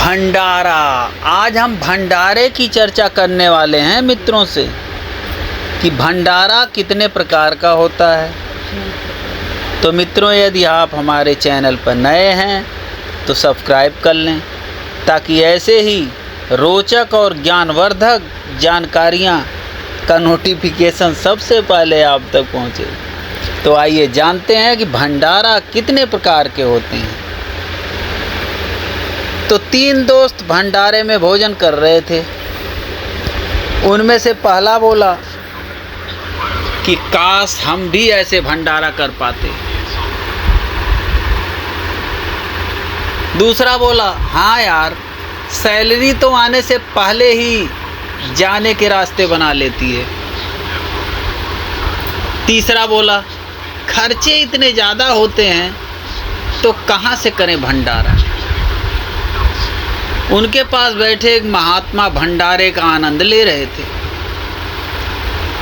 भंडारा। आज हम भंडारे की चर्चा करने वाले हैं मित्रों से कि भंडारा कितने प्रकार का होता है। तो मित्रों, यदि आप हमारे चैनल पर नए हैं तो सब्सक्राइब कर लें ताकि ऐसे ही रोचक और ज्ञानवर्धक जानकारियाँ का नोटिफिकेशन सबसे पहले आप तक पहुँचे। तो आइए जानते हैं कि भंडारा कितने प्रकार के होते हैं। तो 3 दोस्त भंडारे में भोजन कर रहे थे। उनमें से पहला बोला कि काश हम भी ऐसे भंडारा कर पाते। दूसरा बोला, हाँ यार, सैलरी तो आने से पहले ही जाने के रास्ते बना लेती है। तीसरा बोला, खर्चे इतने ज़्यादा होते हैं तो कहाँ से करें भंडारा। उनके पास बैठे एक महात्मा भंडारे का आनंद ले रहे थे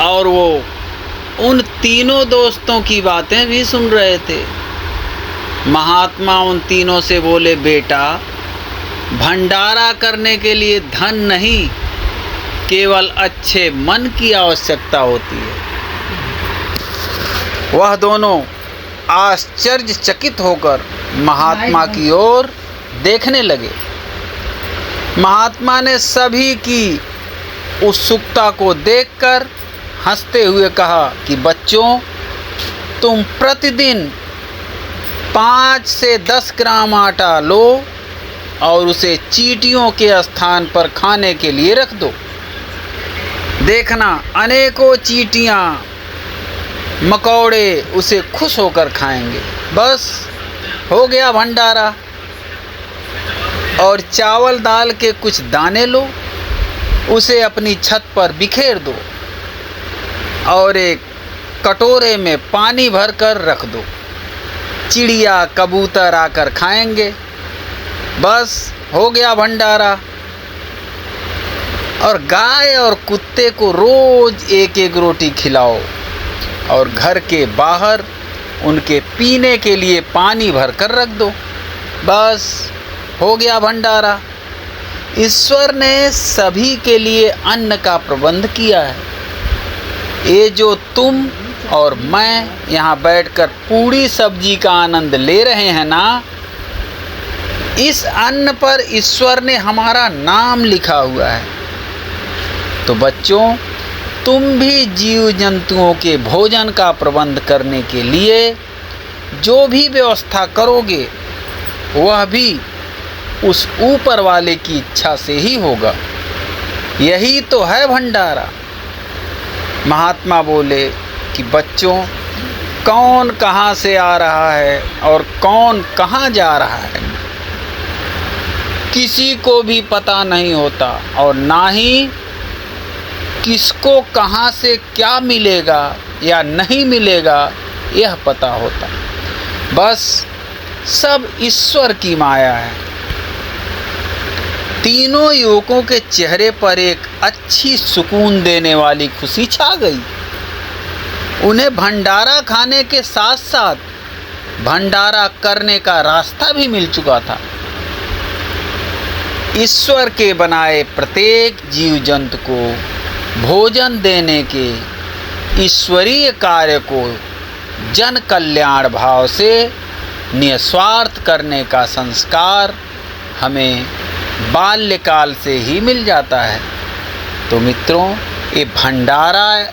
और वो उन तीनों दोस्तों की बातें भी सुन रहे थे। महात्मा उन तीनों से बोले, बेटा, भंडारा करने के लिए धन नहीं, केवल अच्छे मन की आवश्यकता होती है। वह दोनों आश्चर्यचकित होकर महात्मा की ओर देखने लगे। महात्मा ने सभी की उत्सुकता को देखकर हंसते हुए कहा कि बच्चों, तुम प्रतिदिन 5 से 10 ग्राम आटा लो और उसे चींटियों के स्थान पर खाने के लिए रख दो। देखना, अनेकों चींटियाँ मकौड़े उसे खुश होकर खाएंगे। बस हो गया भंडारा। और चावल दाल के कुछ दाने लो, उसे अपनी छत पर बिखेर दो और एक कटोरे में पानी भरकर रख दो। चिड़िया कबूतर आकर खाएंगे। बस हो गया भंडारा। और गाय और कुत्ते को रोज एक एक रोटी खिलाओ और घर के बाहर उनके पीने के लिए पानी भरकर रख दो। बस हो गया भंडारा। ईश्वर ने सभी के लिए अन्न का प्रबंध किया है। ये जो तुम और मैं यहाँ बैठकर पूरी सब्जी का आनंद ले रहे हैं ना, इस अन्न पर ईश्वर ने हमारा नाम लिखा हुआ है। तो बच्चों, तुम भी जीव जंतुओं के भोजन का प्रबंध करने के लिए जो भी व्यवस्था करोगे वह भी उस ऊपर वाले की इच्छा से ही होगा। यही तो है भंडारा। महात्मा बोले कि बच्चों, कौन कहाँ से आ रहा है और कौन कहाँ जा रहा है, किसी को भी पता नहीं होता और ना ही किसको कहाँ से क्या मिलेगा या नहीं मिलेगा यह पता होता। बस सब ईश्वर की माया है। तीनों युवकों के चेहरे पर एक अच्छी सुकून देने वाली खुशी छा गई। उन्हें भंडारा खाने के साथ साथ भंडारा करने का रास्ता भी मिल चुका था। ईश्वर के बनाए प्रत्येक जीव जंतु को भोजन देने के ईश्वरीय कार्य को जन कल्याण भाव से निस्वार्थ करने का संस्कार हमें बाल्यकाल से ही मिल जाता है। तो मित्रों, ये भंडारा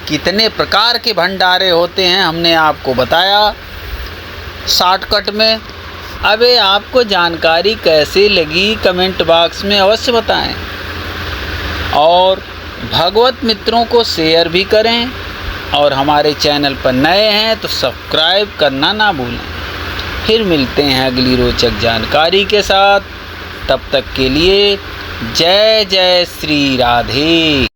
कितने प्रकार के भंडारे होते हैं हमने आपको बताया शॉर्टकट में। अब ये आपको जानकारी कैसी लगी कमेंट बॉक्स में अवश्य बताएं और भगवत मित्रों को शेयर भी करें और हमारे चैनल पर नए हैं तो सब्सक्राइब करना ना भूलें। फिर मिलते हैं अगली रोचक जानकारी के साथ। तब तक के लिए जय जय श्री राधे।